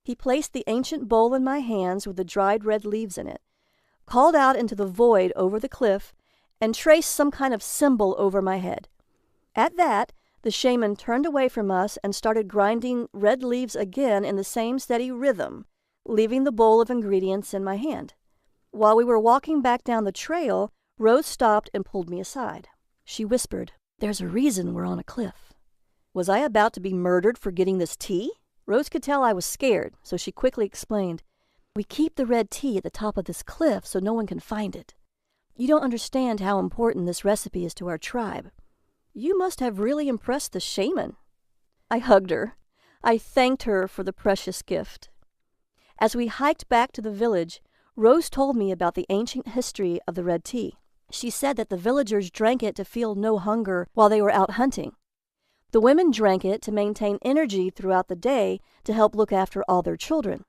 He placed the ancient bowl in my hands with the dried red leaves in it, called out into the void over the cliff, and traced some kind of symbol over my head. At that, the shaman turned away from us and started grinding red leaves again in the same steady rhythm, leaving the bowl of ingredients in my hand. While we were walking back down the trail, Rose stopped and pulled me aside. She whispered, "There's a reason we're on a cliff." Was I about to be murdered for getting this tea? Rose could tell I was scared, so she quickly explained, "We keep the red tea at the top of this cliff so no one can find it. You don't understand how important this recipe is to our tribe. You must have really impressed the shaman." I hugged her. I thanked her for the precious gift. As we hiked back to the village, Rose told me about the ancient history of the red tea. She said that the villagers drank it to feel no hunger while they were out hunting. The women drank it to maintain energy throughout the day to help look after all their children.